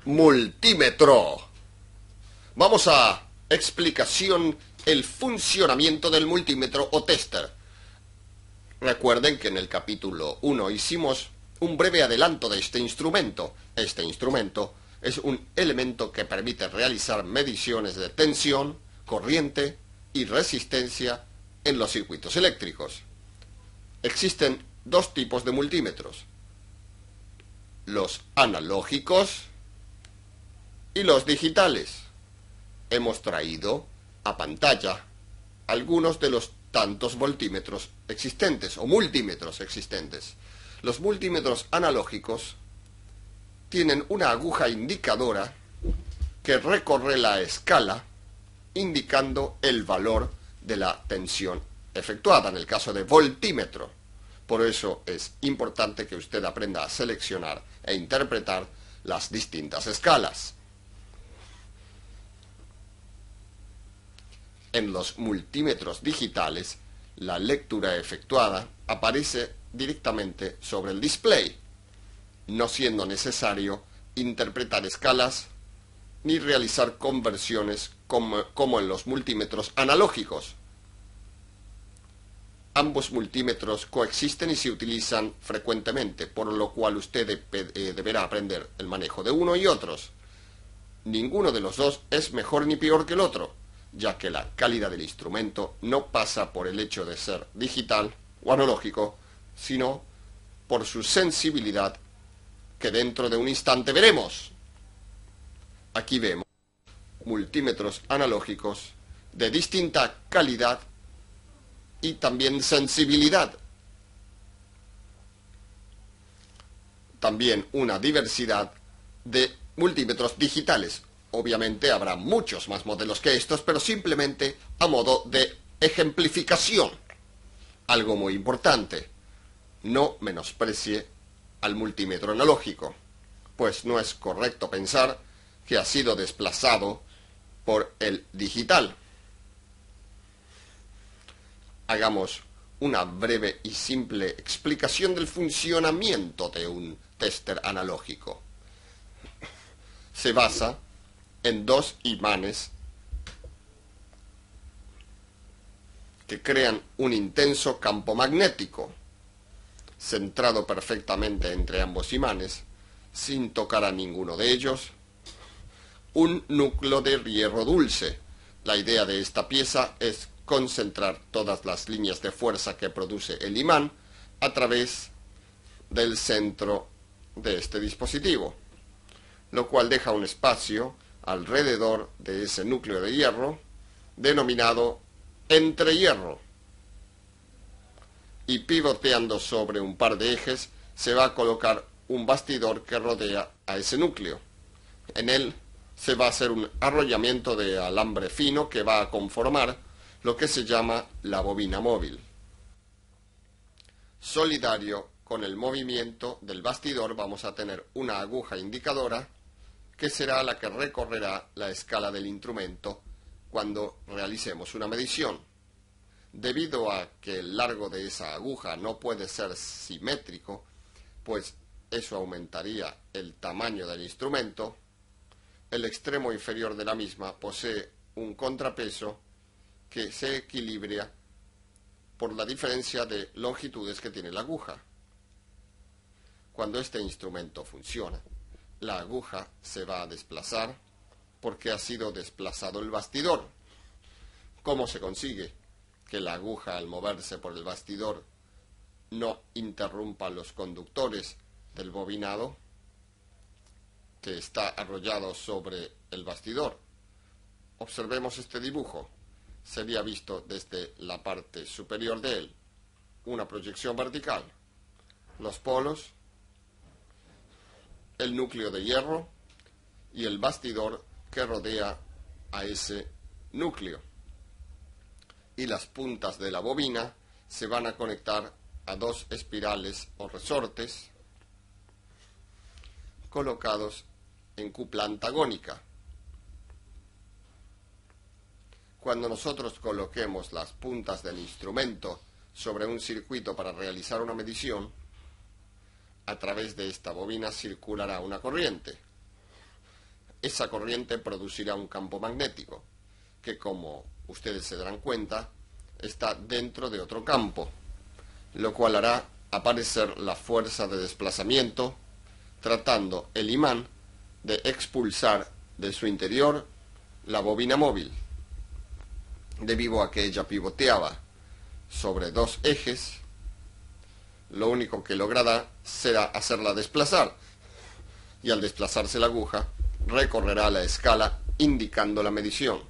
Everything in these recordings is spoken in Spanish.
Multímetro. Vamos a explicación el funcionamiento del multímetro o tester. Recuerden que en el capítulo 1 hicimos un breve adelanto de este instrumento. Este instrumento es un elemento que permite realizar mediciones de tensión, corriente y resistencia en los circuitos eléctricos. Existen dos tipos de multímetros: los analógicos y los digitales. Hemos traído a pantalla algunos de los tantos voltímetros existentes o multímetros existentes. Los multímetros analógicos tienen una aguja indicadora que recorre la escala indicando el valor de la tensión efectuada, en el caso de voltímetro. Por eso es importante que usted aprenda a seleccionar e interpretar las distintas escalas. En los multímetros digitales, la lectura efectuada aparece directamente sobre el display, no siendo necesario interpretar escalas ni realizar conversiones como en los multímetros analógicos. Ambos multímetros coexisten y se utilizan frecuentemente, por lo cual usted deberá aprender el manejo de uno y otros. Ninguno de los dos es mejor ni peor que el otro, ya que la calidad del instrumento no pasa por el hecho de ser digital o analógico, sino por su sensibilidad, que dentro de un instante veremos. Aquí vemos multímetros analógicos de distinta calidad y también sensibilidad. También una diversidad de multímetros digitales. Obviamente habrá muchos más modelos que estos, pero simplemente a modo de ejemplificación. Algo muy importante: no menosprecie al multímetro analógico, pues no es correcto pensar que ha sido desplazado por el digital. Hagamos una breve y simple explicación del funcionamiento de un tester analógico. Se basa en dos imanes que crean un intenso campo magnético, centrado perfectamente entre ambos imanes, sin tocar a ninguno de ellos, un núcleo de hierro dulce. La idea de esta pieza es concentrar todas las líneas de fuerza que produce el imán a través del centro de este dispositivo, lo cual deja un espacio alrededor de ese núcleo de hierro denominado entrehierro, y pivoteando sobre un par de ejes se va a colocar un bastidor que rodea a ese núcleo. En él se va a hacer un arrollamiento de alambre fino que va a conformar lo que se llama la bobina móvil. Solidario con el movimiento del bastidor vamos a tener una aguja indicadora que será la que recorrerá la escala del instrumento cuando realicemos una medición. Debido a que el largo de esa aguja no puede ser simétrico, pues eso aumentaría el tamaño del instrumento, el extremo inferior de la misma posee un contrapeso que se equilibra por la diferencia de longitudes que tiene la aguja. Cuando este instrumento funciona, la aguja se va a desplazar porque ha sido desplazado el bastidor. ¿Cómo se consigue que la aguja, al moverse por el bastidor, no interrumpa los conductores del bobinado que está arrollado sobre el bastidor? Observemos este dibujo. Sería visto desde la parte superior de él una proyección vertical, los polos, el núcleo de hierro y el bastidor que rodea a ese núcleo. Y las puntas de la bobina se van a conectar a dos espirales o resortes colocados en cupla antagónica. Cuando nosotros coloquemos las puntas del instrumento sobre un circuito para realizar una medición, a través de esta bobina circulará una corriente. esa corriente producirá un campo magnético, que como ustedes se darán cuenta, está dentro de otro campo, lo cual hará aparecer la fuerza de desplazamiento, tratando el imán de expulsar de su interior la bobina móvil, debido a que ella pivoteaba sobre dos ejes. Lo único que logrará será hacerla desplazar, y al desplazarse la aguja, recorrerá la escala indicando la medición.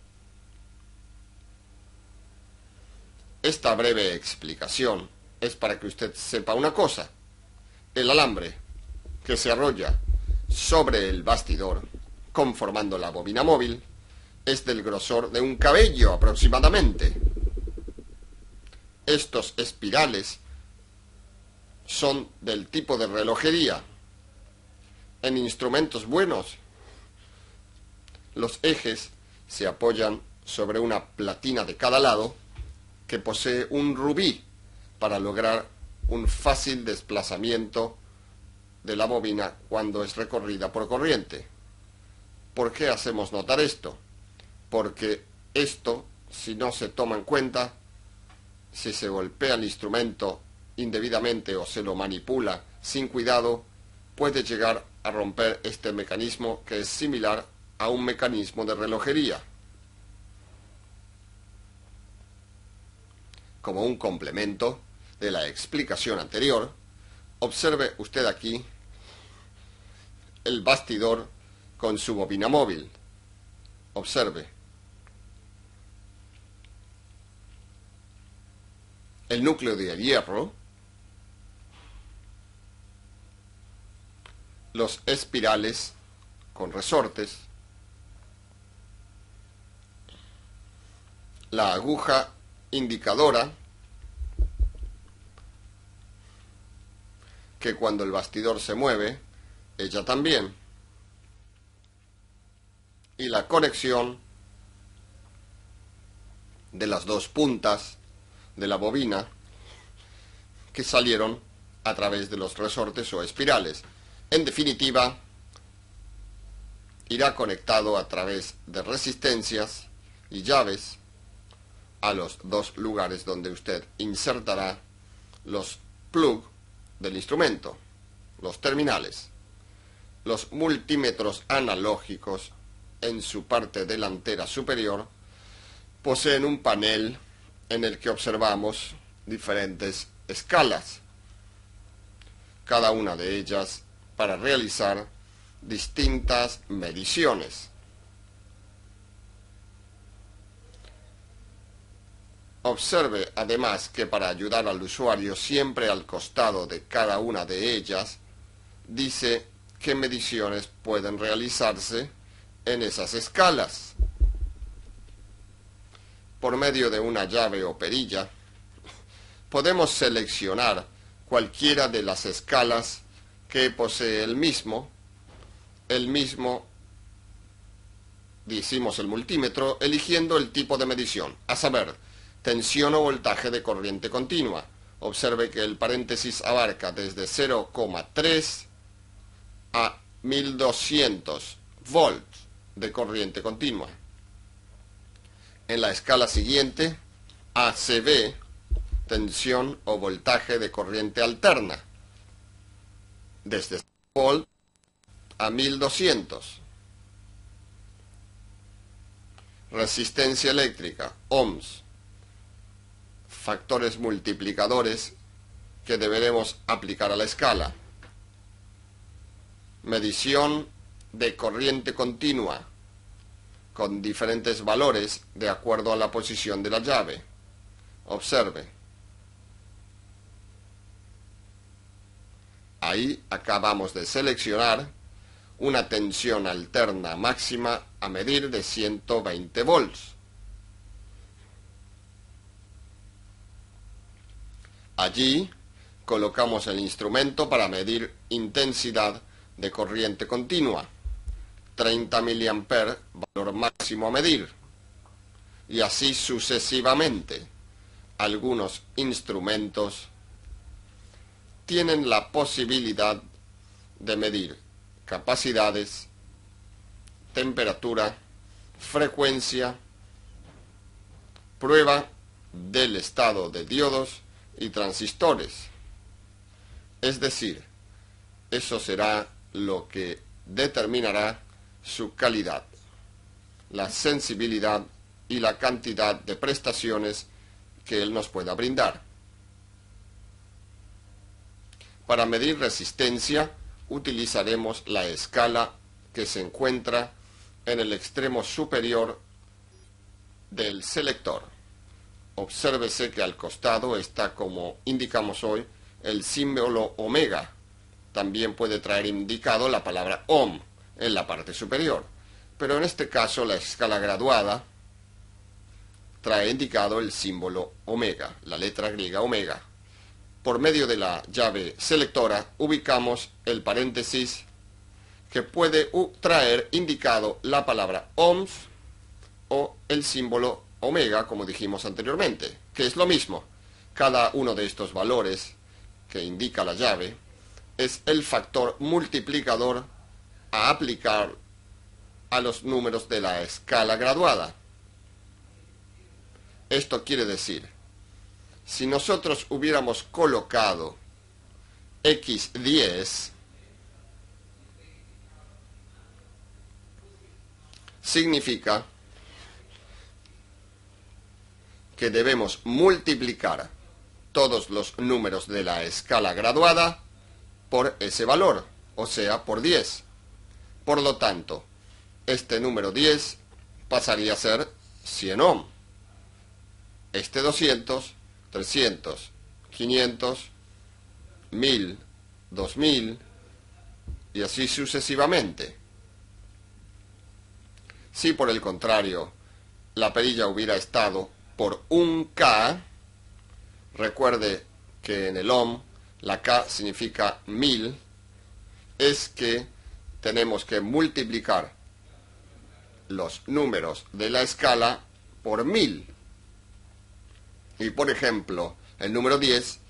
Esta breve explicación es para que usted sepa una cosa. El alambre que se arrolla sobre el bastidor, conformando la bobina móvil, es del grosor de un cabello aproximadamente. Estos espirales son del tipo de relojería. En instrumentos buenos, los ejes se apoyan sobre una platina de cada lado que posee un rubí para lograr un fácil desplazamiento de la bobina cuando es recorrida por corriente. ¿Por qué hacemos notar esto? Porque esto, si no se toma en cuenta, si se golpea el instrumento indebidamente o se lo manipula sin cuidado, puede llegar a romper este mecanismo, que es similar a un mecanismo de relojería. Como un complemento de la explicación anterior, observe usted aquí el bastidor con su bobina móvil. Observe. El núcleo de hierro, los espirales con resortes, la aguja indicadora, que cuando el bastidor se mueve, ella también, y la conexión de las dos puntas de la bobina que salieron a través de los resortes o espirales. En definitiva, irá conectado a través de resistencias y llaves a los dos lugares donde usted insertará los plug del instrumento, los terminales. Los multímetros analógicos en su parte delantera superior poseen un panel en el que observamos diferentes escalas, cada una de ellas para realizar distintas mediciones. Observe además que para ayudar al usuario, siempre al costado de cada una de ellas dice qué mediciones pueden realizarse en esas escalas. Por medio de una llave o perilla, podemos seleccionar cualquiera de las escalas que posee el mismo, decimos el multímetro, eligiendo el tipo de medición, a saber, tensión o voltaje de corriente continua. Observe que el paréntesis abarca desde 0,3 a 1200 volts de corriente continua. En la escala siguiente, ACB, tensión o voltaje de corriente alterna, desde 0 volt a 1200. Resistencia eléctrica, ohms, factores multiplicadores que deberemos aplicar a la escala. Medición de corriente continua con diferentes valores de acuerdo a la posición de la llave. Observe. Ahí acabamos de seleccionar una tensión alterna máxima a medir de 120 volts. Allí colocamos el instrumento para medir intensidad de corriente continua, 30 mA, valor máximo a medir, y así sucesivamente. Algunos instrumentos tienen la posibilidad de medir capacidades temperatura, frecuencia, prueba del estado de diodos y transistores. Es decir, eso será lo que determinará su calidad, la sensibilidad y la cantidad de prestaciones que él nos pueda brindar. Para medir resistencia utilizaremos la escala que se encuentra en el extremo superior del selector. Obsérvese que al costado está, como indicamos hoy, el símbolo omega. También puede traer indicado la palabra ohm en la parte superior, pero en este caso la escala graduada trae indicado el símbolo omega, la letra griega omega. Por medio de la llave selectora ubicamos el paréntesis que puede traer indicado la palabra ohms o el símbolo omega, como dijimos anteriormente, que es lo mismo. Cada uno de estos valores que indica la llave es el factor multiplicador a aplicar a los números de la escala graduada. Esto quiere decir, si nosotros hubiéramos colocado x10, significa que debemos multiplicar todos los números de la escala graduada por ese valor, o sea, por 10. Por lo tanto, este número 10 pasaría a ser 100 ohm. Este 200, 300, 500, 1000, 2000 y así sucesivamente. Si por el contrario la perilla hubiera estado por 1K, recuerde que en el ohm la K significa 1000, es que tenemos que multiplicar los números de la escala por 1000. Y por ejemplo, el número 10,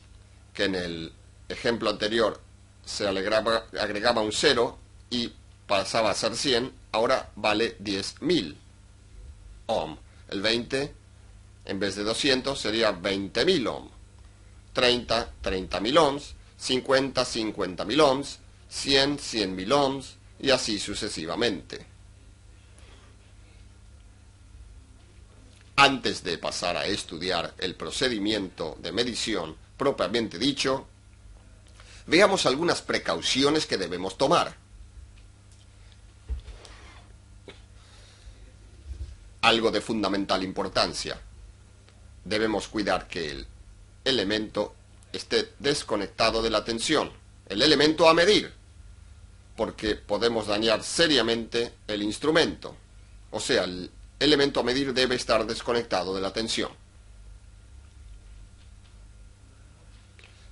que en el ejemplo anterior se agregaba un 0 y pasaba a ser 100, ahora vale 10.000 ohm. El 20, en vez de 200, sería 20.000 ohm. 30, 30.000 ohms. 50, 50.000 ohms. 100, 100.000 ohms. Y así sucesivamente. Antes de pasar a estudiar el procedimiento de medición propiamente dicho, veamos algunas precauciones que debemos tomar. Algo de fundamental importancia. Debemos cuidar que el elemento esté desconectado de la tensión, el elemento a medir, porque podemos dañar seriamente el instrumento. O sea, el elemento a medir debe estar desconectado de la tensión.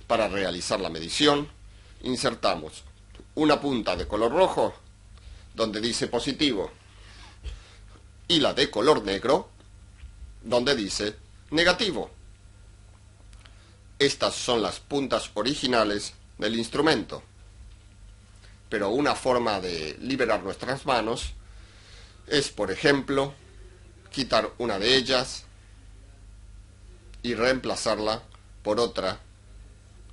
Para realizar la medición, insertamos una punta de color rojo, donde dice positivo, y la de color negro, donde dice negativo. Estas son las puntas originales del instrumento. Pero una forma de liberar nuestras manos es, por ejemplo, quitar una de ellas y reemplazarla por otra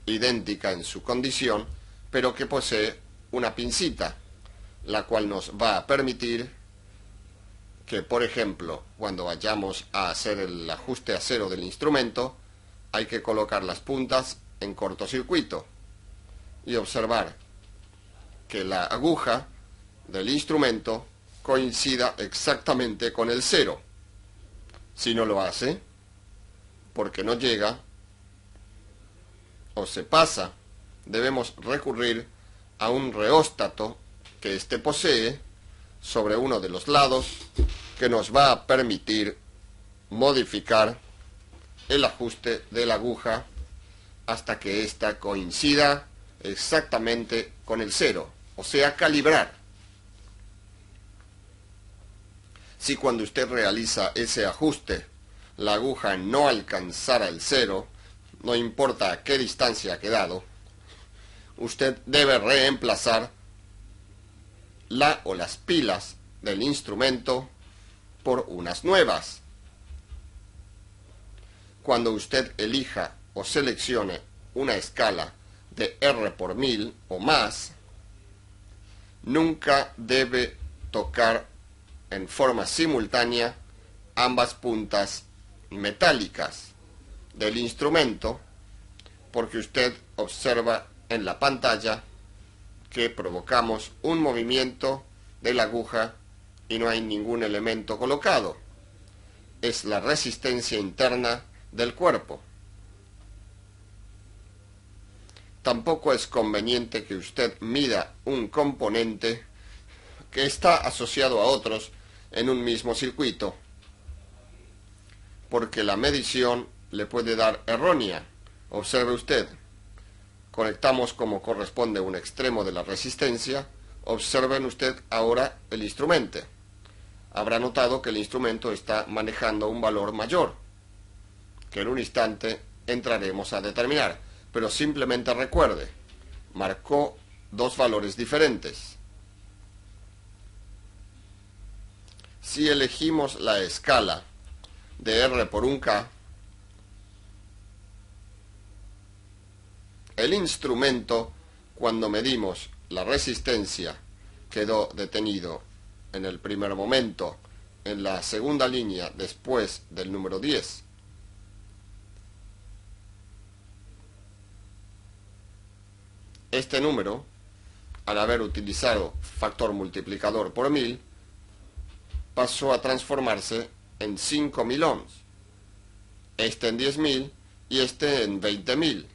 idéntica en su condición, pero que posee una pincita, la cual nos va a permitir que, por ejemplo, cuando vayamos a hacer el ajuste a cero del instrumento, hay que colocar las puntas en cortocircuito y observar que la aguja del instrumento coincida exactamente con el cero. Si no lo hace, porque no llega o se pasa, debemos recurrir a un reóstato que éste posee sobre uno de los lados, que nos va a permitir modificar el ajuste de la aguja hasta que ésta coincida exactamente con el cero, o sea, calibrar. Si cuando usted realiza ese ajuste la aguja no alcanzara el cero, no importa a qué distancia ha quedado, usted debe reemplazar la o las pilas del instrumento por unas nuevas. Cuando usted elija o seleccione una escala de R por 1000 o más, nunca debe tocar en forma simultánea ambas puntas metálicas del instrumento, porque usted observa en la pantalla que provocamos un movimiento de la aguja y no hay ningún elemento colocado. Es la resistencia interna del cuerpo. Tampoco es conveniente que usted mida un componente que está asociado a otros en un mismo circuito, porque la medición le puede dar errónea. Observe usted, conectamos como corresponde un extremo de la resistencia. Observen usted ahora el instrumento. Habrá notado que el instrumento está manejando un valor mayor, que en un instante entraremos a determinar. Pero simplemente recuerde, marcó dos valores diferentes. Si elegimos la escala de R por 1K, el instrumento, cuando medimos la resistencia, quedó detenido en el primer momento en la segunda línea después del número 10. Este número, al haber utilizado factor multiplicador por 1000, pasó a transformarse en 5000 ohms, este en 10.000 y este en 20.000.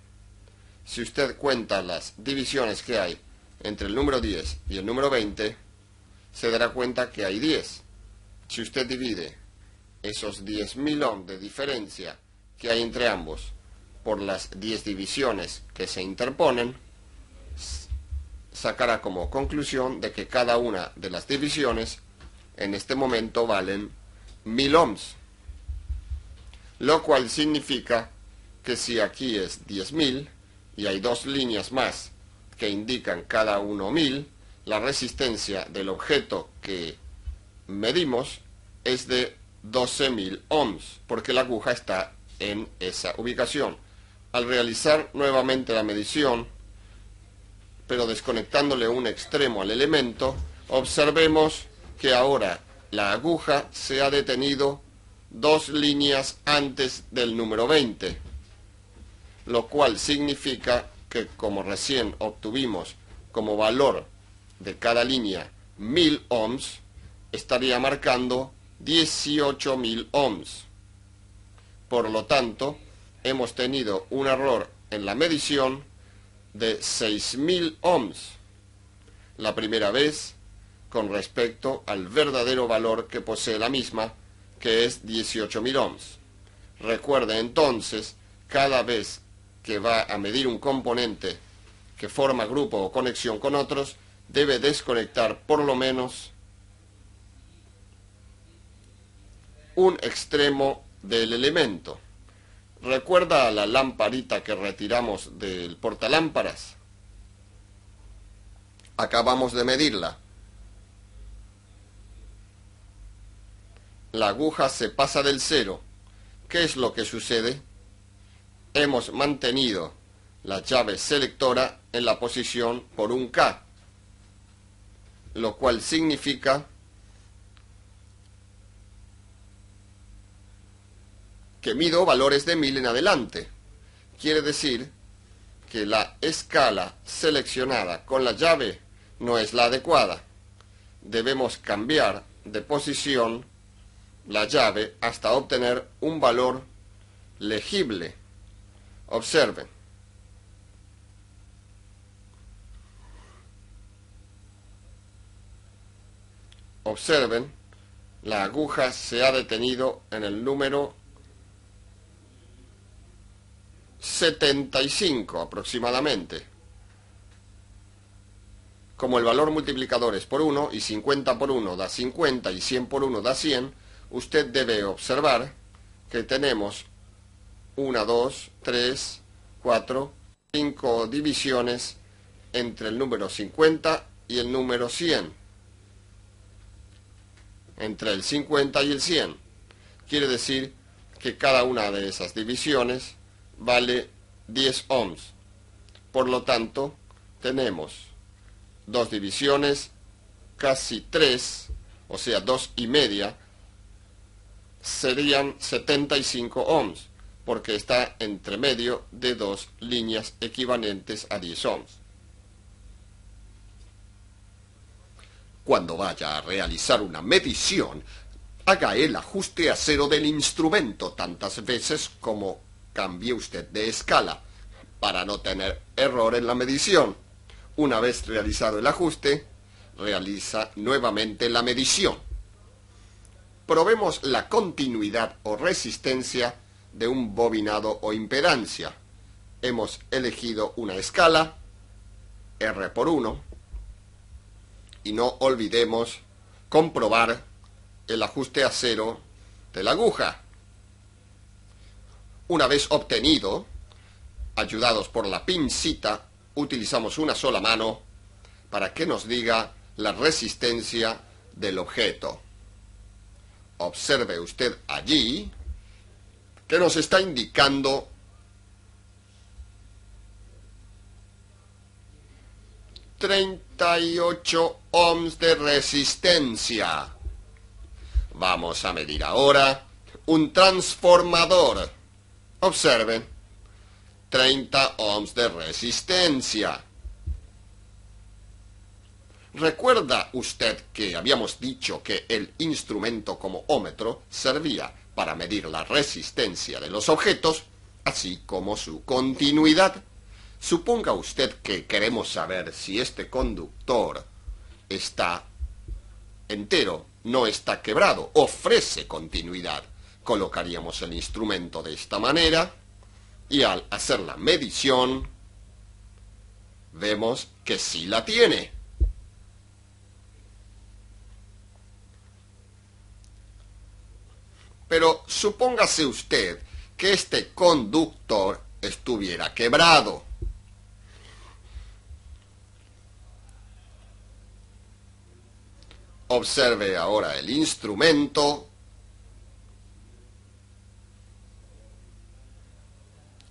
Si usted cuenta las divisiones que hay entre el número 10 y el número 20, se dará cuenta que hay 10. Si usted divide esos 10.000 ohms de diferencia que hay entre ambos por las 10 divisiones que se interponen, sacará como conclusión de que cada una de las divisiones en este momento valen 1000 ohms, lo cual significa que si aquí es 10.000 y hay dos líneas más que indican cada uno 1000, la resistencia del objeto que medimos es de 12.000 ohms, porque la aguja está en esa ubicación. Al realizar nuevamente la medición, pero desconectándole un extremo al elemento, observemos que ahora la aguja se ha detenido dos líneas antes del número 20, lo cual significa que, como recién obtuvimos como valor de cada línea 1000 ohms, estaría marcando 18.000 ohms. Por lo tanto, hemos tenido un error en la medición de 6.000 ohms, la primera vez, con respecto al verdadero valor que posee la misma, que es 18.000 ohms. Recuerde entonces, cada vez que va a medir un componente que forma grupo o conexión con otros, debe desconectar por lo menos un extremo del elemento. ¿Recuerda la lamparita que retiramos del portalámparas? Acabamos de medirla. La aguja se pasa del cero. ¿Qué es lo que sucede? Hemos mantenido la llave selectora en la posición por 1K, lo cual significa que mido valores de 1000 en adelante. Quiere decir que la escala seleccionada con la llave no es la adecuada. Debemos cambiar de posición la llave hasta obtener un valor legible. Observen. Observen, la aguja se ha detenido en el número 75 aproximadamente. Como el valor multiplicador es por 1 y 50 por 1 da 50 y 100 por 1 da 100, usted debe observar que tenemos 1, 2, 3, 4, 5 divisiones entre el número 50 y el número 100. entre el 50 y el 100. Quiere decir que cada una de esas divisiones vale 10 ohms. Por lo tanto, tenemos 2 divisiones, casi 3, o sea, 2,5, serían 75 ohms, porque está entre medio de 2 líneas equivalentes a 10 ohms. Cuando vaya a realizar una medición, haga el ajuste a cero del instrumento tantas veces como cambie usted de escala, para no tener error en la medición. Una vez realizado el ajuste, realiza nuevamente la medición. Probemos la continuidad o resistencia de un bobinado o impedancia. Hemos elegido una escala, R por 1, y no olvidemos comprobar el ajuste a cero de la aguja. Una vez obtenido, ayudados por la pincita, utilizamos una sola mano para que nos diga la resistencia del objeto. Observe usted allí que nos está indicando 38 ohms de resistencia. Vamos a medir ahora un transformador. Observen, 30 ohms de resistencia. ¿Recuerda usted que habíamos dicho que el instrumento como ómetro servía para medir la resistencia de los objetos, así como su continuidad? Suponga usted que queremos saber si este conductor está entero, no está quebrado, ofrece continuidad. Colocaríamos el instrumento de esta manera y al hacer la medición vemos que sí la tiene. Pero supóngase usted que este conductor estuviera quebrado. Observe ahora el instrumento.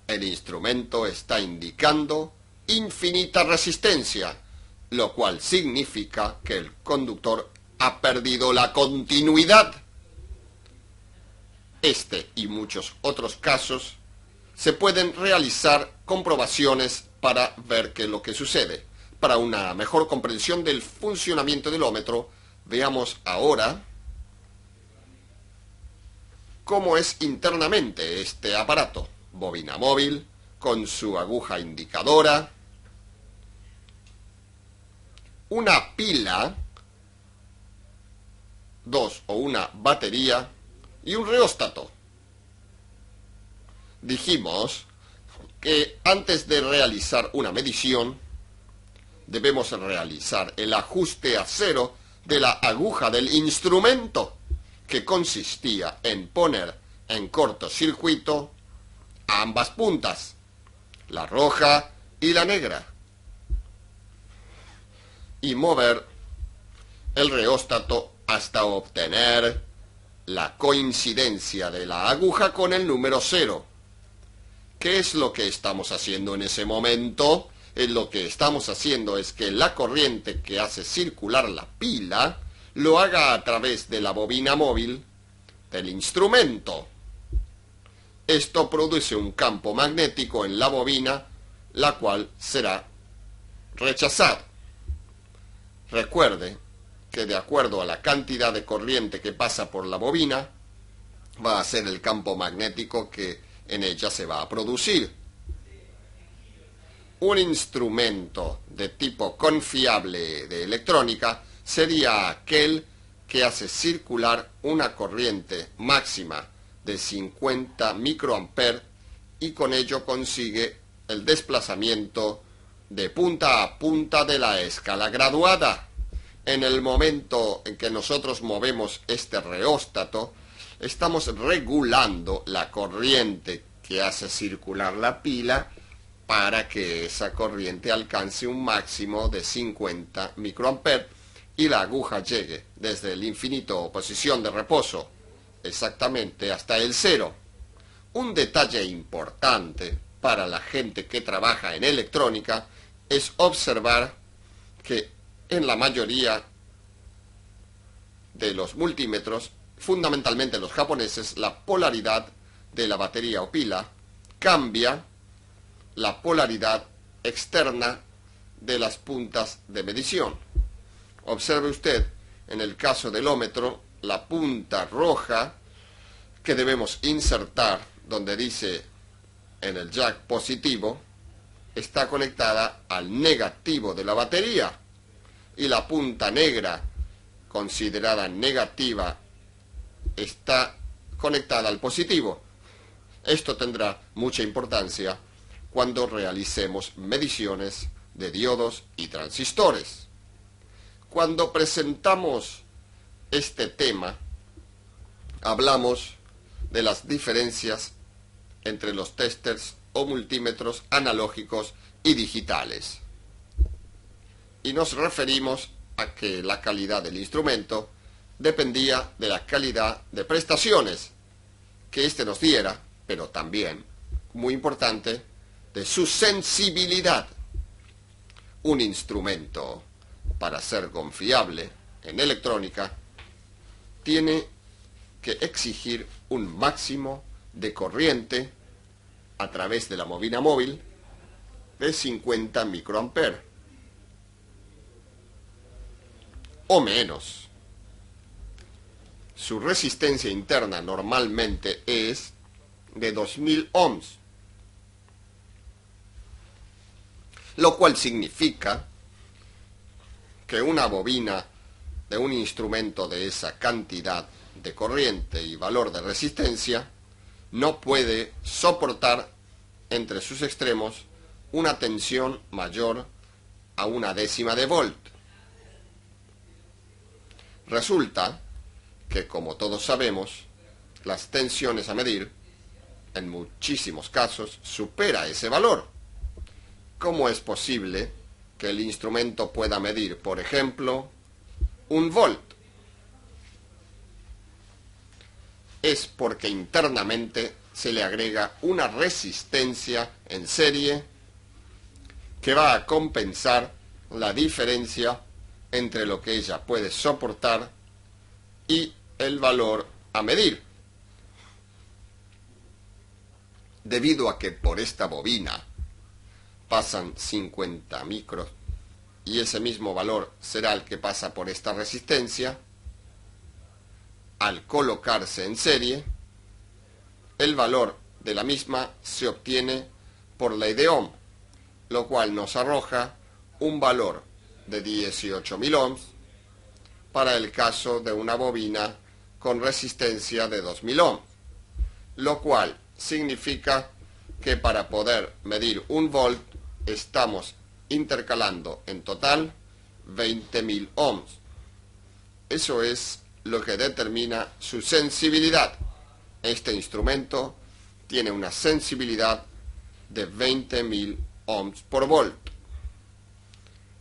El instrumento está indicando infinita resistencia, lo cual significa que el conductor ha perdido la continuidad. Este y muchos otros casos se pueden realizar comprobaciones para ver qué es lo que sucede. Para una mejor comprensión del funcionamiento del ómetro, veamos ahora cómo es internamente este aparato. Bobina móvil con su aguja indicadora, una pila, 2 o una batería y un reóstato. Dijimos que antes de realizar una medición debemos realizar el ajuste a cero de la aguja del instrumento, que consistía en poner en cortocircuito ambas puntas, la roja y la negra, y mover el reóstato hasta obtener la coincidencia de la aguja con el número 0. ¿Qué es lo que estamos haciendo en ese momento? Lo que estamos haciendo es que la corriente que hace circular la pila lo haga a través de la bobina móvil del instrumento. Esto produce un campo magnético en la bobina, la cual será rechazada. Recuerde que de acuerdo a la cantidad de corriente que pasa por la bobina, va a ser el campo magnético que en ella se va a producir. Un instrumento de tipo confiable de electrónica sería aquel que hace circular una corriente máxima de 50 microamperes y con ello consigue el desplazamiento de punta a punta de la escala graduada. En el momento en que nosotros movemos este reóstato, estamos regulando la corriente que hace circular la pila para que esa corriente alcance un máximo de 50 microamperes y la aguja llegue desde el infinito o posición de reposo exactamente hasta el 0. Un detalle importante para la gente que trabaja en electrónica es observar que en la mayoría de los multímetros, fundamentalmente los japoneses, la polaridad de la batería o pila cambia la polaridad externa de las puntas de medición. Observe usted, en el caso del ómetro, la punta roja que debemos insertar donde dice en el jack positivo está conectada al negativo de la batería, y la punta negra considerada negativa está conectada al positivo. Esto tendrá mucha importancia cuando realicemos mediciones de diodos y transistores. Cuando presentamos este tema, hablamos de las diferencias entre los testers o multímetros analógicos y digitales. Y nos referimos a que la calidad del instrumento dependía de la calidad de prestaciones que éste nos diera, pero también, muy importante, de su sensibilidad. Un instrumento, para ser confiable en electrónica, tiene que exigir un máximo de corriente a través de la bobina móvil de 50 microamperes o menos. Su resistencia interna normalmente es de 2000 ohms, lo cual significa que una bobina de un instrumento de esa cantidad de corriente y valor de resistencia no puede soportar entre sus extremos una tensión mayor a 1/10 de volt. Resulta que, como todos sabemos, las tensiones a medir, en muchísimos casos, supera ese valor. ¿Cómo es posible que el instrumento pueda medir, por ejemplo, 1 volt? Es porque internamente se le agrega una resistencia en serie que va a compensar la diferencia entre lo que ella puede soportar y el valor a medir. Debido a que por esta bobina pasan 50 micros y ese mismo valor será el que pasa por esta resistencia, al colocarse en serie, el valor de la misma se obtiene por ley de Ohm, lo cual nos arroja un valor de 18.000 ohms para el caso de una bobina con resistencia de 2.000 ohms, lo cual significa que para poder medir 1 volt estamos intercalando en total 20.000 ohms. Eso es lo que determina su sensibilidad. Este instrumento tiene una sensibilidad de 20.000 ohms por volt.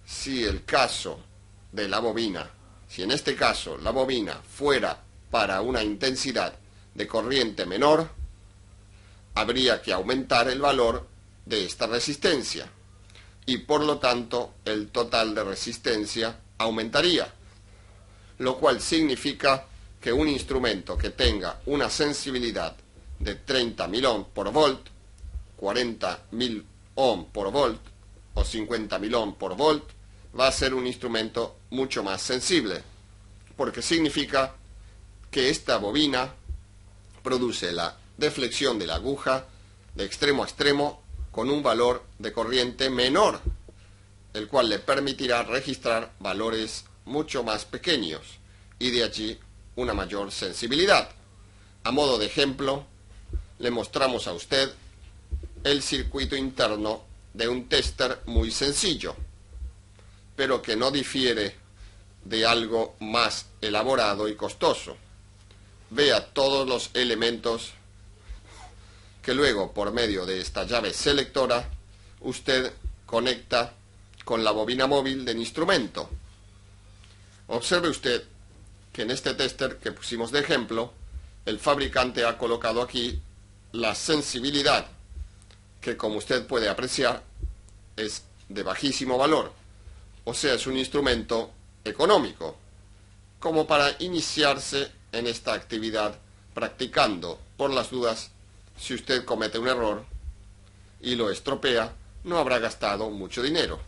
Si el caso de la bobina, si en este caso la bobina fuera para una intensidad de corriente menor, habría que aumentar el valor de esta resistencia y por lo tanto el total de resistencia aumentaría, lo cual significa que un instrumento que tenga una sensibilidad de 30.000 ohms por volt, 40.000 ohms por volt o 50.000 ohms por volt va a ser un instrumento mucho más sensible, porque significa que esta bobina produce la deflexión de la aguja de extremo a extremo con un valor de corriente menor, el cual le permitirá registrar valores mucho más pequeños y de allí una mayor sensibilidad. A modo de ejemplo, le mostramos a usted el circuito interno de un tester muy sencillo, pero que no difiere de algo más elaborado y costoso. Vea todos los elementos que luego, por medio de esta llave selectora, usted conecta con la bobina móvil del instrumento. Observe usted que en este tester que pusimos de ejemplo, el fabricante ha colocado aquí la sensibilidad, que como usted puede apreciar es de bajísimo valor, o sea, es un instrumento económico, como para iniciarse en esta actividad practicando. Por las dudas, si usted comete un error y lo estropea, no habrá gastado mucho dinero.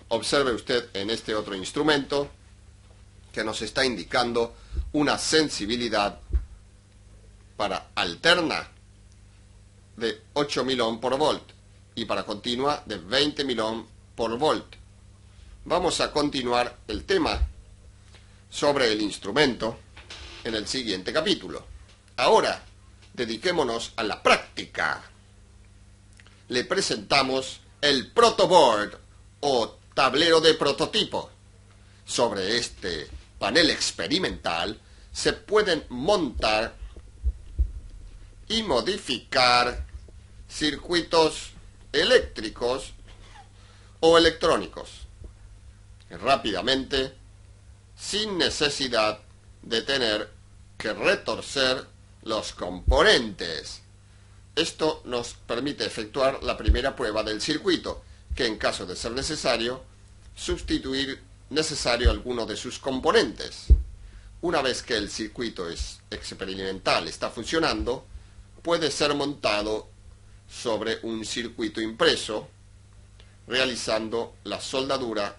Observe usted en este otro instrumento que nos está indicando una sensibilidad para alterna de 8000 ohm por volt y para continua de 20.000 ohm por volt. Vamos a continuar el tema sobre el instrumento en el siguiente capítulo. Ahora, dediquémonos a la práctica. Le presentamos el protoboard o tablero de prototipo. Sobre este panel experimental se pueden montar y modificar circuitos eléctricos o electrónicos rápidamente, sin necesidad de tener que retorcer los componentes. Esto nos permite efectuar la primera prueba del circuito, que en caso de ser necesario, sustituir alguno de sus componentes. Una vez que el circuito experimental está funcionando, puede ser montado sobre un circuito impreso, realizando la soldadura,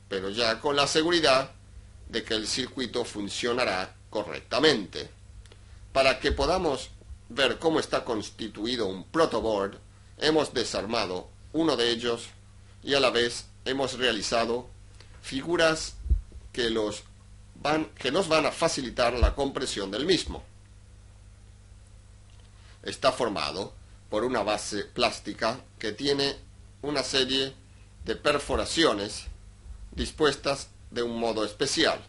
pero ya con la seguridad de que el circuito funcionará correctamente. Para que podamos ver cómo está constituido un protoboard, hemos desarmado uno de ellos y a la vez hemos realizado figuras que nos van a facilitar la comprensión del mismo. Está formado por una base plástica que tiene una serie de perforaciones dispuestas de un modo especial.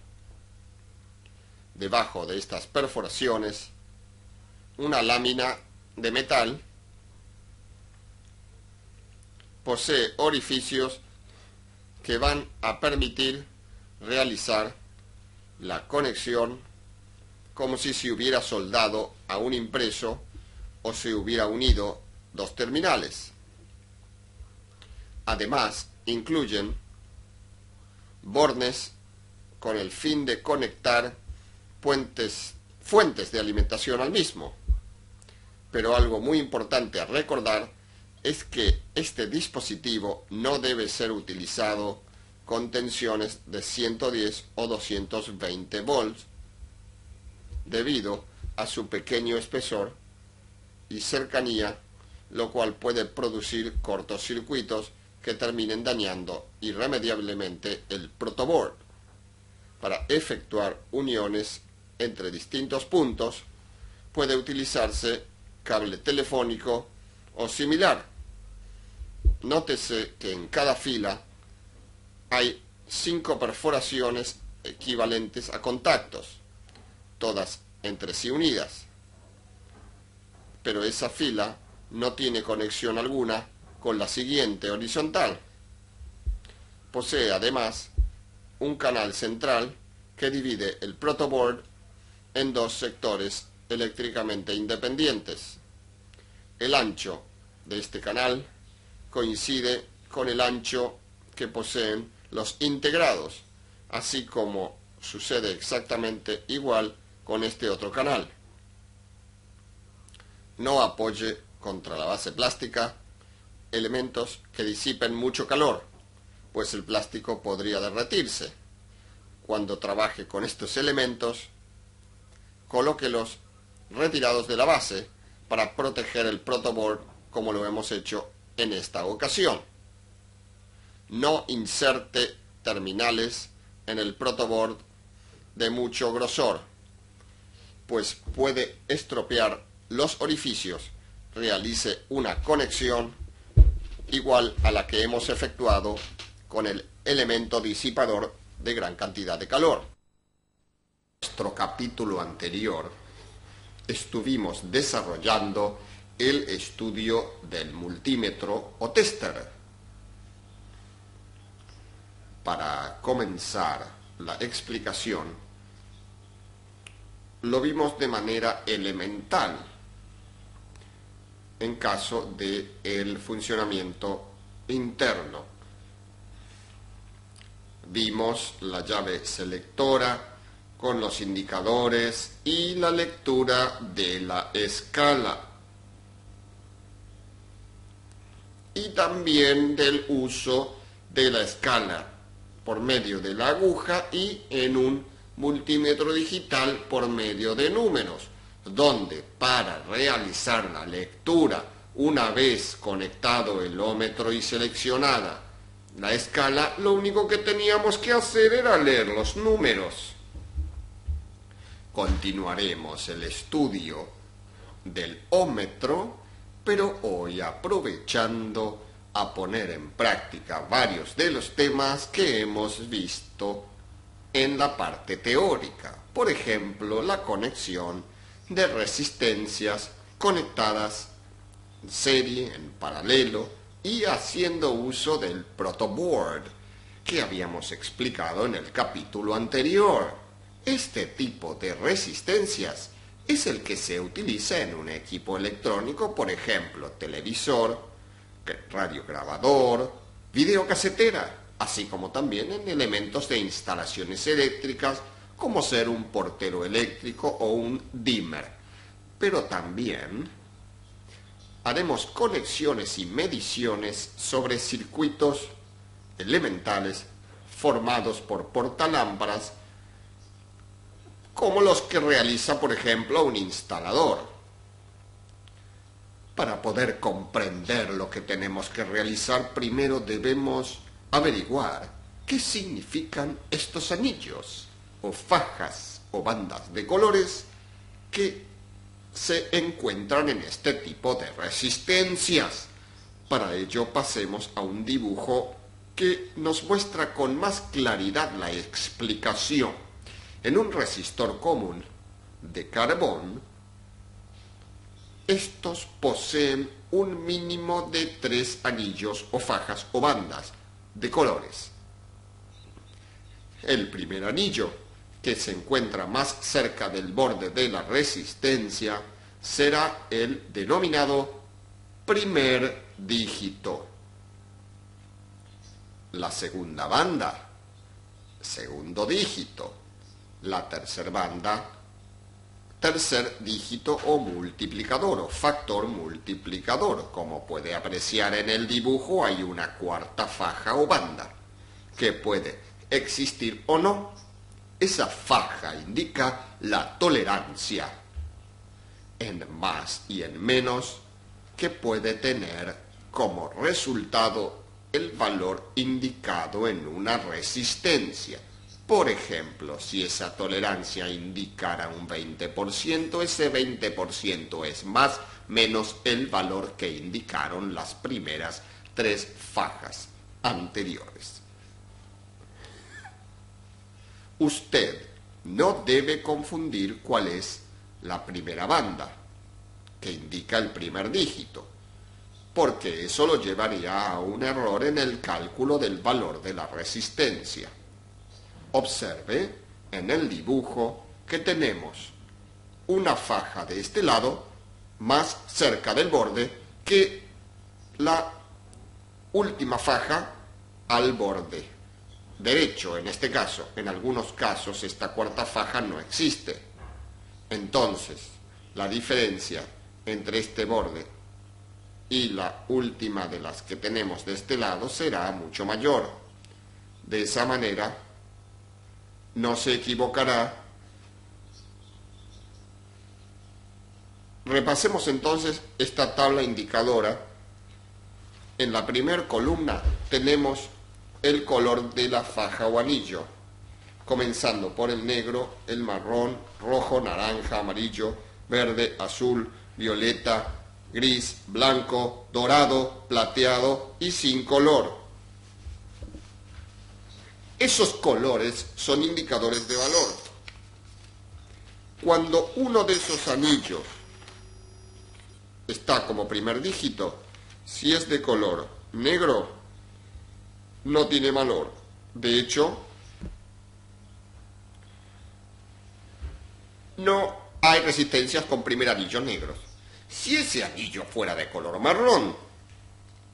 Debajo de estas perforaciones, una lámina de metal posee orificios que van a permitir realizar la conexión como si se hubiera soldado a un impreso o se hubiera unido dos terminales. Además, incluyen bornes con el fin de conectar fuentes de alimentación al mismo. Pero algo muy importante a recordar es que este dispositivo no debe ser utilizado con tensiones de 110 o 220 volts debido a su pequeño espesor y cercanía, lo cual puede producir cortocircuitos que terminen dañando irremediablemente el protoboard. Para efectuar uniones entre distintos puntos puede utilizarse cable telefónico o similar. Nótese que en cada fila hay 5 perforaciones equivalentes a contactos, todas entre sí unidas. Pero esa fila no tiene conexión alguna con la siguiente horizontal. Posee además un canal central que divide el protoboard en dos sectores eléctricamente independientes. El ancho de este canal coincide con el ancho que poseen los integrados, así como sucede exactamente igual con este otro canal. No apoye contra la base plástica elementos que disipen mucho calor, pues el plástico podría derretirse. Cuando trabaje con estos elementos, colóquelos retirados de la base para proteger el protoboard como lo hemos hecho en esta ocasión. No inserte terminales en el protoboard de mucho grosor, pues puede estropear los orificios. Realice una conexión igual a la que hemos efectuado con el elemento disipador de gran cantidad de calor. En nuestro capítulo anterior estuvimos desarrollando el estudio del multímetro o tester. Para comenzar la explicación, lo vimos de manera elemental en caso de el funcionamiento interno. Vimos la llave selectora con los indicadores y la lectura de la escala. Y también del uso de la escala por medio de la aguja y en un multímetro digital por medio de números, donde para realizar la lectura, una vez conectado el ómetro y seleccionada la escala, lo único que teníamos que hacer era leer los números. Continuaremos el estudio del ómetro, pero hoy aprovechando a poner en práctica varios de los temas que hemos visto en la parte teórica. Por ejemplo, la conexión de resistencias conectadas en serie, en paralelo y haciendo uso del protoboard que habíamos explicado en el capítulo anterior. Este tipo de resistencias es el que se utiliza en un equipo electrónico, por ejemplo, televisor, radiograbador, videocasetera, así como también en elementos de instalaciones eléctricas, como ser un portero eléctrico o un dimmer. Pero también haremos conexiones y mediciones sobre circuitos elementales formados por portalámparas, como los que realiza, por ejemplo, un instalador. Para poder comprender lo que tenemos que realizar, primero debemos averiguar qué significan estos anillos, o fajas, o bandas de colores que se encuentran en este tipo de resistencias. Para ello pasemos a un dibujo que nos muestra con más claridad la explicación. En un resistor común de carbón, estos poseen un mínimo de 3 anillos o fajas o bandas de colores. El primer anillo, que se encuentra más cerca del borde de la resistencia, será el denominado primer dígito. La segunda banda, segundo dígito. La tercera banda, tercer dígito o multiplicador o factor multiplicador. Como puede apreciar en el dibujo, hay una cuarta faja o banda que puede existir o no. Esa faja indica la tolerancia en más y en menos que puede tener como resultado el valor indicado en una resistencia. Por ejemplo, si esa tolerancia indicara un 20%, ese 20% es más menos el valor que indicaron las primeras 3 fajas anteriores. Usted no debe confundir cuál es la primera banda, que indica el primer dígito, porque eso lo llevaría a un error en el cálculo del valor de la resistencia. Observe en el dibujo que tenemos una faja de este lado más cerca del borde que la última faja al borde derecho. En este caso, en algunos casos, esta cuarta faja no existe. Entonces, la diferencia entre este borde y la última de las que tenemos de este lado será mucho mayor. De esa manera, no se equivocará. Repasemos entonces esta tabla indicadora. En la primera columna tenemos el color de la faja o anillo, comenzando por el negro, el marrón, rojo, naranja, amarillo, verde, azul, violeta, gris, blanco, dorado, plateado y sin color. Esos colores son indicadores de valor. Cuando uno de esos anillos está como primer dígito, si es de color negro, no tiene valor. De hecho, no hay resistencias con primer anillo negros. Si ese anillo fuera de color marrón,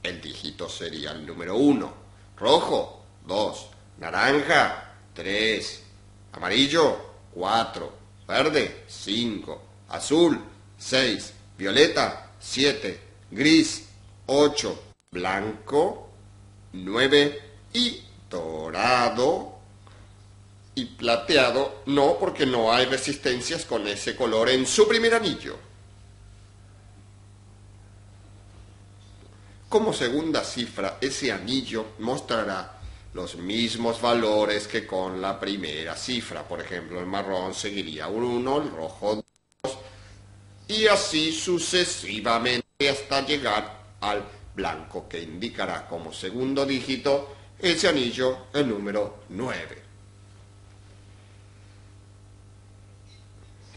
el dígito sería el número 1, rojo, 2, naranja, 3, amarillo, 4, verde, 5, azul, 6, violeta, 7, gris, 8, blanco, 9 y dorado y plateado no, porque no hay resistencias con ese color en su primer anillo. Como segunda cifra, ese anillo mostrará los mismos valores que con la primera cifra. Por ejemplo, el marrón seguiría un 1, el rojo 2, y así sucesivamente hasta llegar al blanco, que indicará como segundo dígito ese anillo el número 9.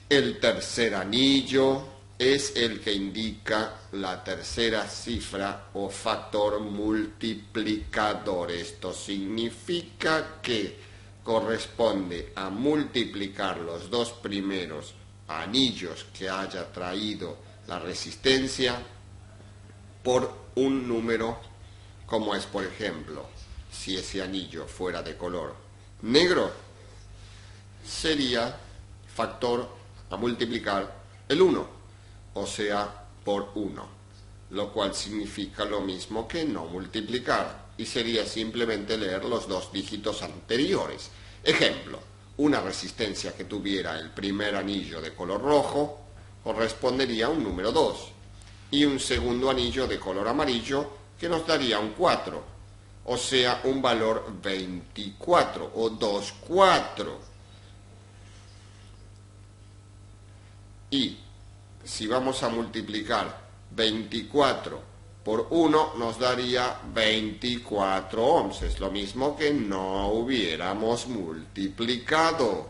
El tercer anillo es el que indica la tercera cifra o factor multiplicador. Esto significa que corresponde a multiplicar los dos primeros anillos que haya traído la resistencia por un número, como es, por ejemplo, si ese anillo fuera de color negro, sería factor a multiplicar el 1, o sea, por 1, lo cual significa lo mismo que no multiplicar, y sería simplemente leer los dos dígitos anteriores. Ejemplo, una resistencia que tuviera el primer anillo de color rojo correspondería a un número 2, y un segundo anillo de color amarillo que nos daría un 4, o sea, un valor 24 o 24. Y si vamos a multiplicar 24 por 1 nos daría 24 ohms. Es lo mismo que no hubiéramos multiplicado.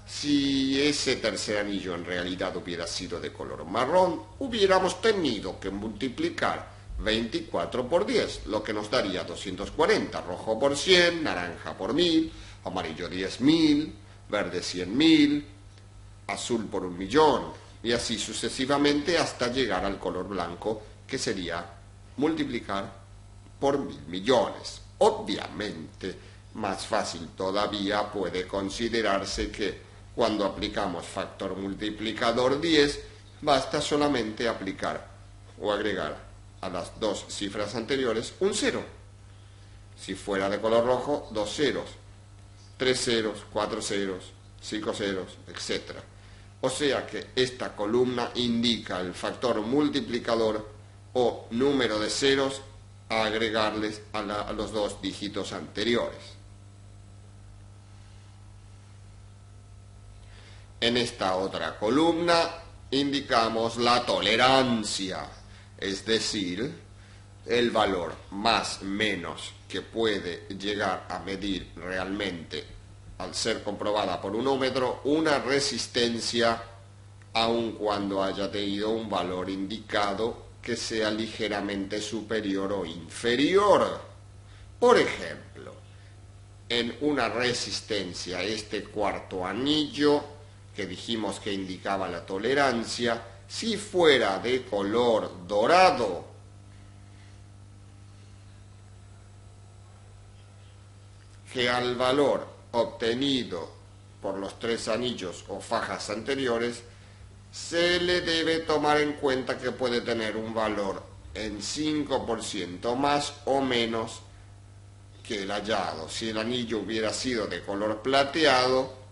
Si ese tercer anillo en realidad hubiera sido de color marrón, hubiéramos tenido que multiplicar 24 por 10, lo que nos daría 240, rojo por 100, naranja por 1000, amarillo 10.000, verde 100.000, azul por 1.000.000, y así sucesivamente hasta llegar al color blanco, que sería multiplicar por 1.000.000.000. Obviamente, más fácil todavía puede considerarse que cuando aplicamos factor multiplicador 10, basta solamente aplicar o agregar a las dos cifras anteriores un 0. Si fuera de color rojo, 2 ceros, 3 ceros, 4 ceros, 5 ceros, etc. O sea que esta columna indica el factor multiplicador o número de ceros a agregarles a los dos dígitos anteriores. En esta otra columna indicamos la tolerancia, es decir, el valor más menos que puede llegar a medir realmente, al ser comprobada por un ohmómetro, una resistencia, aun cuando haya tenido un valor indicado que sea ligeramente superior o inferior. Por ejemplo, en una resistencia, este cuarto anillo, que dijimos que indicaba la tolerancia, si fuera de color dorado, que al valor obtenido por los tres anillos o fajas anteriores, se le debe tomar en cuenta que puede tener un valor en 5% más o menos que el hallado. Si el anillo hubiera sido de color plateado,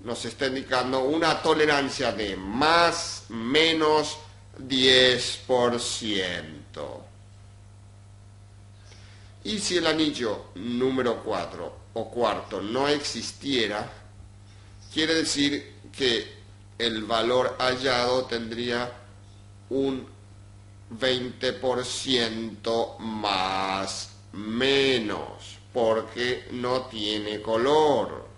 nos está indicando una tolerancia de más menos 10%. Y si el anillo número 4 o cuarto no existiera, quiere decir que el valor hallado tendría un 20% más menos, porque no tiene color.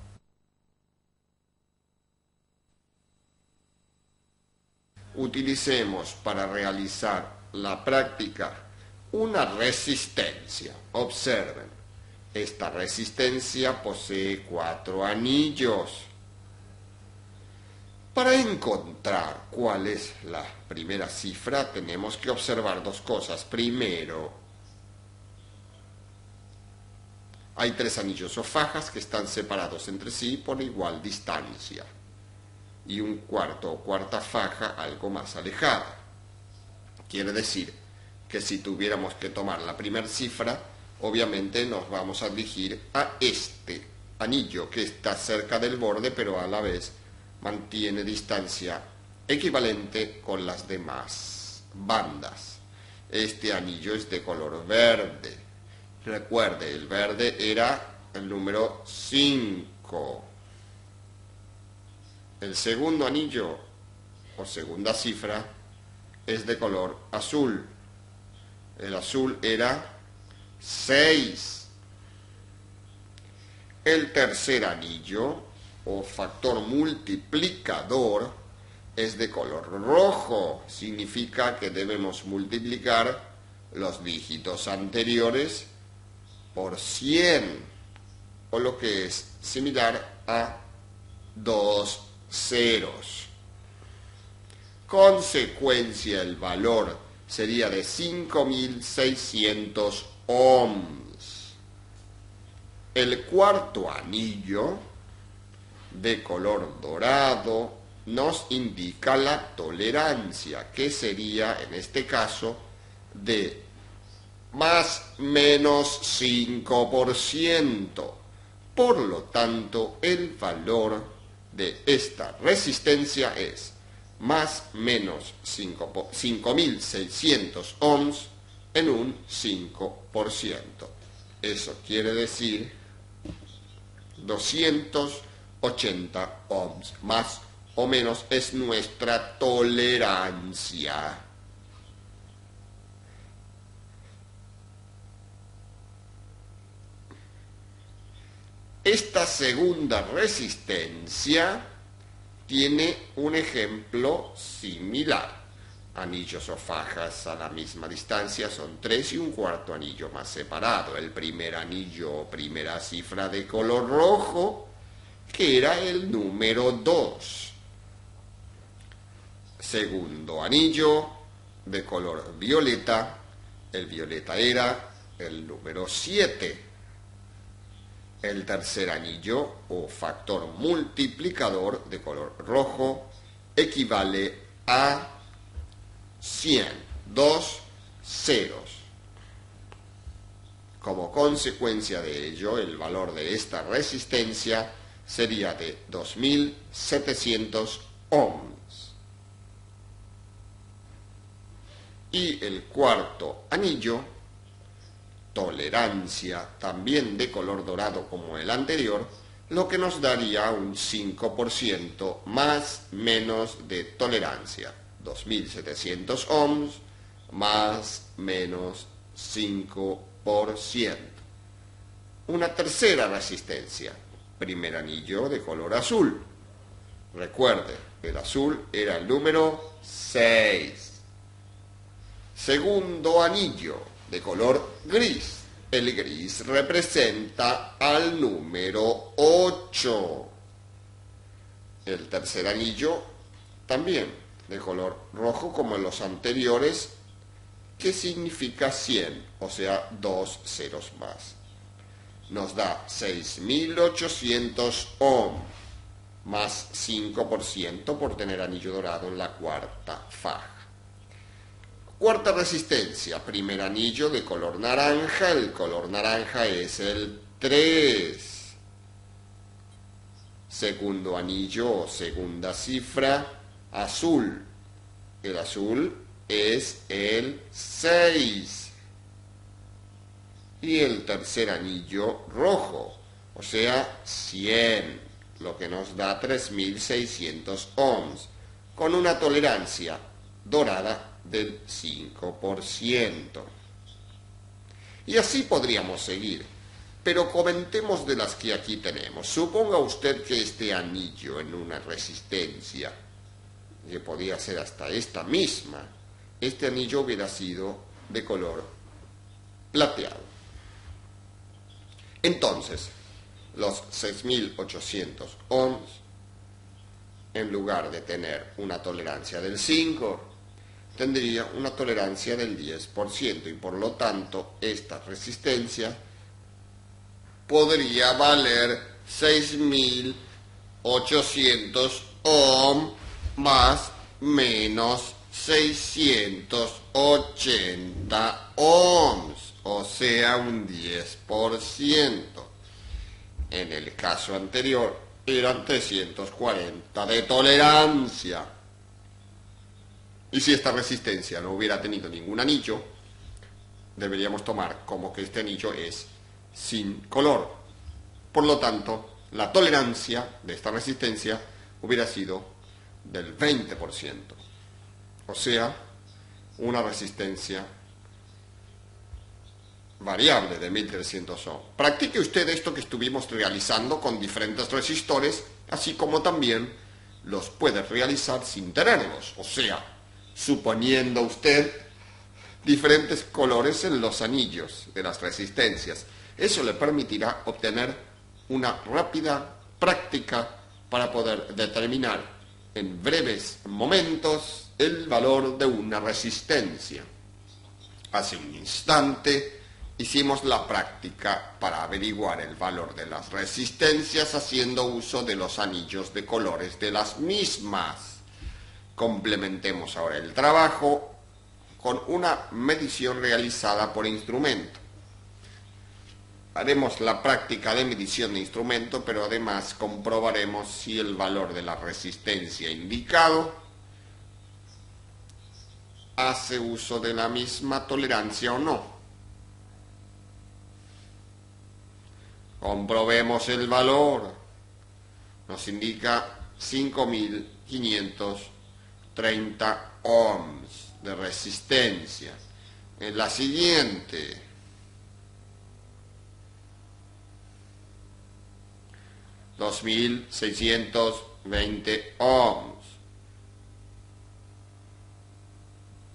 Utilicemos para realizar la práctica una resistencia. Observen, esta resistencia posee 4 anillos. Para encontrar cuál es la primera cifra, tenemos que observar dos cosas. Primero, hay tres anillos o fajas que están separados entre sí por igual distancia. Y un cuarto o cuarta faja algo más alejada. Quiere decir que si tuviéramos que tomar la primera cifra, obviamente nos vamos a dirigir a este anillo que está cerca del borde, pero a la vez mantiene distancia equivalente con las demás bandas. Este anillo es de color verde. Recuerde, el verde era el número 5. El segundo anillo o segunda cifra es de color azul. El azul era 6. El tercer anillo o factor multiplicador es de color rojo. Significa que debemos multiplicar los dígitos anteriores por 100, o lo que es similar a 2 ceros. Consecuencia, el valor sería de 5600 ohms. El cuarto anillo, de color dorado, nos indica la tolerancia, que sería en este caso de más menos 5%. Por lo tanto, el valor de esta resistencia es más menos 5600 ohms en un 5%. Eso quiere decir 280 ohms, más o menos es nuestra tolerancia. Esta segunda resistencia tiene un ejemplo similar. Anillos o fajas a la misma distancia son 3 y un cuarto anillo más separado. El primer anillo o primera cifra de color rojo, que era el número 2. Segundo anillo de color violeta, el violeta era el número 7. El tercer anillo o factor multiplicador de color rojo equivale a 100, 2 ceros. Como consecuencia de ello, el valor de esta resistencia sería de 2700 ohms. Y el cuarto anillo, tolerancia, también de color dorado como el anterior, lo que nos daría un 5% más menos de tolerancia. 2700 ohms más menos 5%. Una tercera resistencia, primer anillo de color azul. Recuerde, el azul era el número 6. Segundo anillo de color gris. El gris representa al número 8. El tercer anillo también de color rojo como en los anteriores, que significa 100, o sea, 2 ceros más. Nos da 6800 ohms, más 5% por tener anillo dorado en la cuarta faja. Cuarta resistencia, primer anillo de color naranja, el color naranja es el 3. Segundo anillo o segunda cifra, azul. El azul es el 6. Y el tercer anillo rojo, o sea, 100, lo que nos da 3600 ohms, con una tolerancia dorada del 5%. Y así podríamos seguir, pero comentemos de las que aquí tenemos. Suponga usted que este anillo en una resistencia, que podía ser hasta esta misma, este anillo hubiera sido de color plateado. Entonces, los 6800 ohms en lugar de tener una tolerancia del 5, tendría una tolerancia del 10% y por lo tanto esta resistencia podría valer 6.800 ohm más menos 680 ohms, o sea un 10%. En el caso anterior eran 340 de tolerancia. Y si esta resistencia no hubiera tenido ningún anillo, deberíamos tomar como que este anillo es sin color. Por lo tanto, la tolerancia de esta resistencia hubiera sido del 20%. O sea, una resistencia variable de 1300 ohms. Practique usted esto que estuvimos realizando con diferentes resistores, así como también los puede realizar sin tenerlos. O sea, suponiendo usted diferentes colores en los anillos de las resistencias. Eso le permitirá obtener una rápida práctica para poder determinar en breves momentos el valor de una resistencia. Hace un instante hicimos la práctica para averiguar el valor de las resistencias haciendo uso de los anillos de colores de las mismas. Complementemos ahora el trabajo con una medición realizada por instrumento. Haremos la práctica de medición de instrumento, pero además comprobaremos si el valor de la resistencia indicado hace uso de la misma tolerancia o no. Comprobemos el valor. Nos indica 5.530 ohms de resistencia. En la siguiente, 2.620 ohms.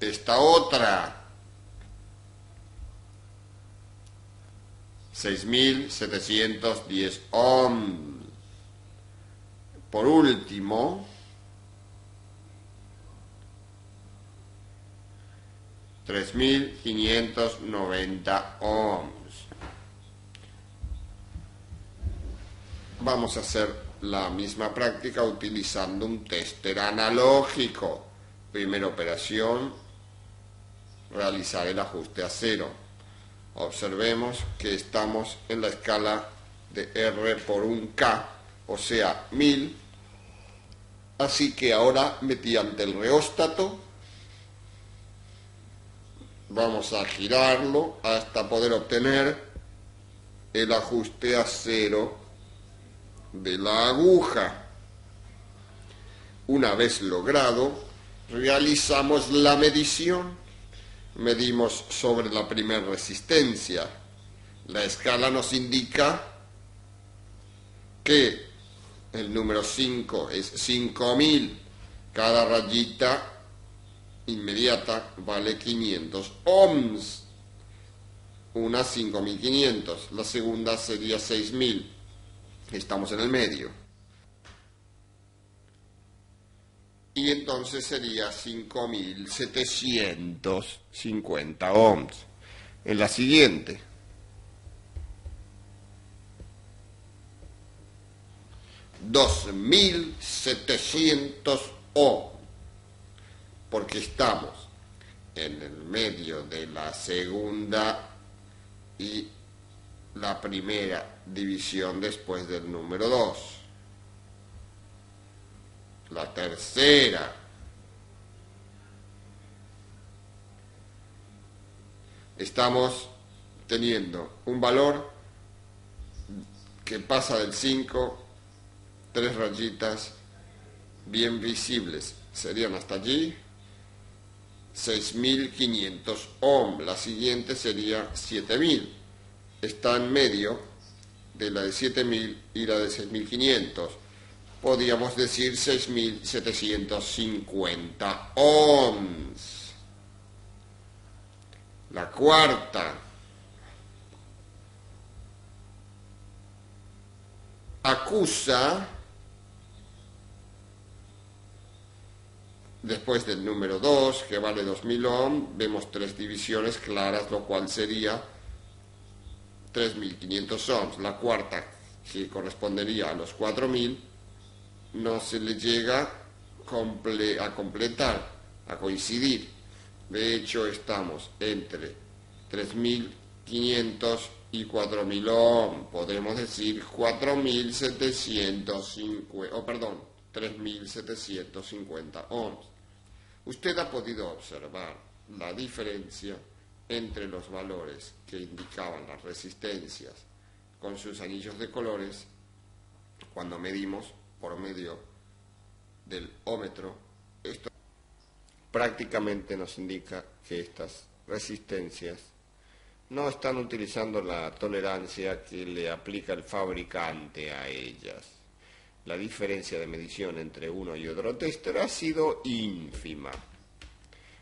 Esta otra, 6.710 ohms. Por último, 3.590 ohms. Vamos a hacer la misma práctica utilizando un tester analógico. Primera operación, realizar el ajuste a 0. Observemos que estamos en la escala de R por 1K, o sea 1000. Así que ahora, mediante el reóstato, vamos a girarlo hasta poder obtener el ajuste a 0 de la aguja. Una vez logrado, realizamos la medición. Medimos sobre la primera resistencia. La escala nos indica que el número 5 es 5000. Cada rayita inmediata vale 500 ohms. Una 5500. La segunda sería 6000. Estamos en el medio. Y entonces sería 5.750 ohms. En la siguiente, 2.700 ohms, porque estamos en el medio de la segunda y la primera división después del número 2. La tercera. Estamos teniendo un valor que pasa del 5, 3 rayitas bien visibles. Serían hasta allí 6.500 ohms. La siguiente sería 7.000. Está en medio de la de 7.000 y la de 6.500. Podríamos decir 6.750 ohms. La cuarta. Acusa Después del número 2, que vale 2000 ohm, vemos 3 divisiones claras, lo cual sería 3500 ohms. La cuarta, que correspondería a los 4000, no se le llega a completar, a coincidir. De hecho, estamos entre 3500 y 4000 ohm. Podemos decir 3750 ohms. Usted ha podido observar la diferencia entre los valores que indicaban las resistencias con sus anillos de colores cuando medimos por medio del ómetro. Esto prácticamente nos indica que estas resistencias no están utilizando la tolerancia que le aplica el fabricante a ellas. La diferencia de medición entre uno y otro tester ha sido ínfima.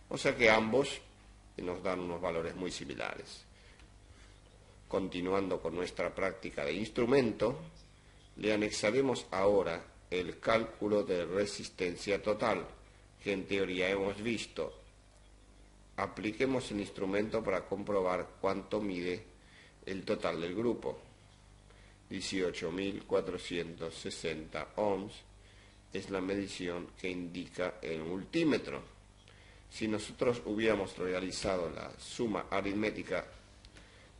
O sea que ambos nos dan unos valores muy similares. Continuando con nuestra práctica de instrumento, le anexaremos ahora el cálculo de resistencia total, que en teoría hemos visto. Apliquemos el instrumento para comprobar cuánto mide el total del grupo. 18.460 ohms es la medición que indica el multímetro. Si nosotros hubiéramos realizado la suma aritmética,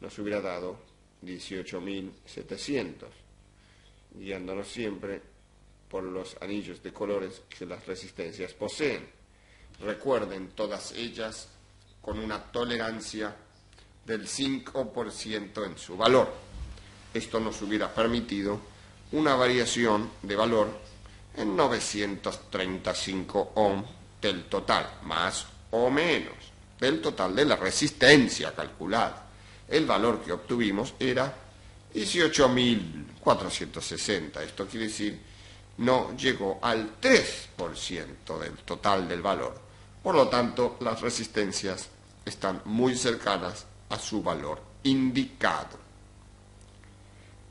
nos hubiera dado 18.700, guiándonos siempre por los anillos de colores que las resistencias poseen. Recuerden, todas ellas con una tolerancia del 5% en su valor. Esto nos hubiera permitido una variación de valor en 935 ohm del total, más o menos, del total de la resistencia calculada. El valor que obtuvimos era 18.460. Esto quiere decir, no llegó al 3% del total del valor. Por lo tanto, las resistencias están muy cercanas a su valor indicado.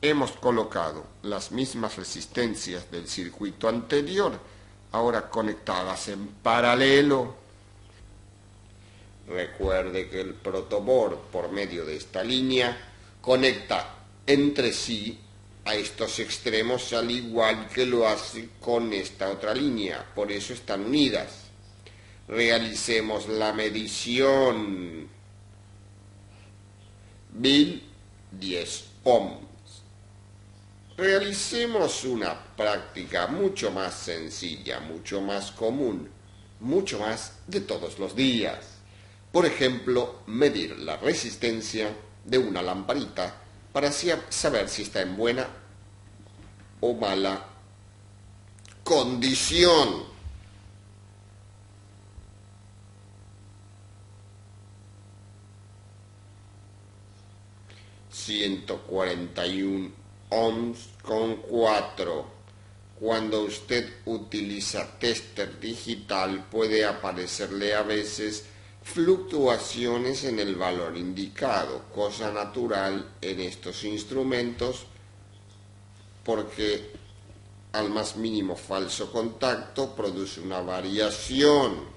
Hemos colocado las mismas resistencias del circuito anterior, ahora conectadas en paralelo. Recuerde que el protoboard, por medio de esta línea, conecta entre sí a estos extremos al igual que lo hace con esta otra línea, por eso están unidas. Realicemos la medición. 1010 ohms. Realicemos una práctica mucho más sencilla, mucho más común, mucho más de todos los días. Por ejemplo, medir la resistencia de una lamparita para así saber si está en buena o mala condición. ...141 ohms con 4. Cuando usted utiliza tester digital puede aparecerle a veces fluctuaciones en el valor indicado, cosa natural en estos instrumentos porque al más mínimo falso contacto produce una variación.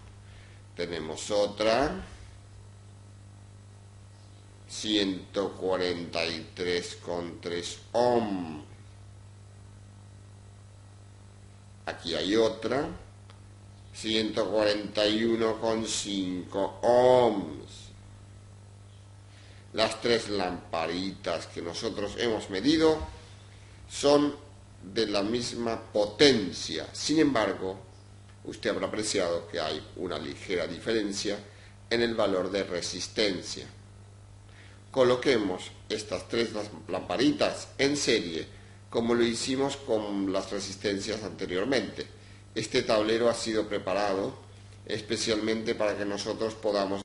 Tenemos otra, 143,3 ohm. Aquí hay otra, 141,5 ohms. Las tres lamparitas que nosotros hemos medido son de la misma potencia. Sin embargo, usted habrá apreciado que hay una ligera diferencia en el valor de resistencia. Coloquemos estas tres lamparitas en serie, como lo hicimos con las resistencias anteriormente. Este tablero ha sido preparado especialmente para que nosotros podamos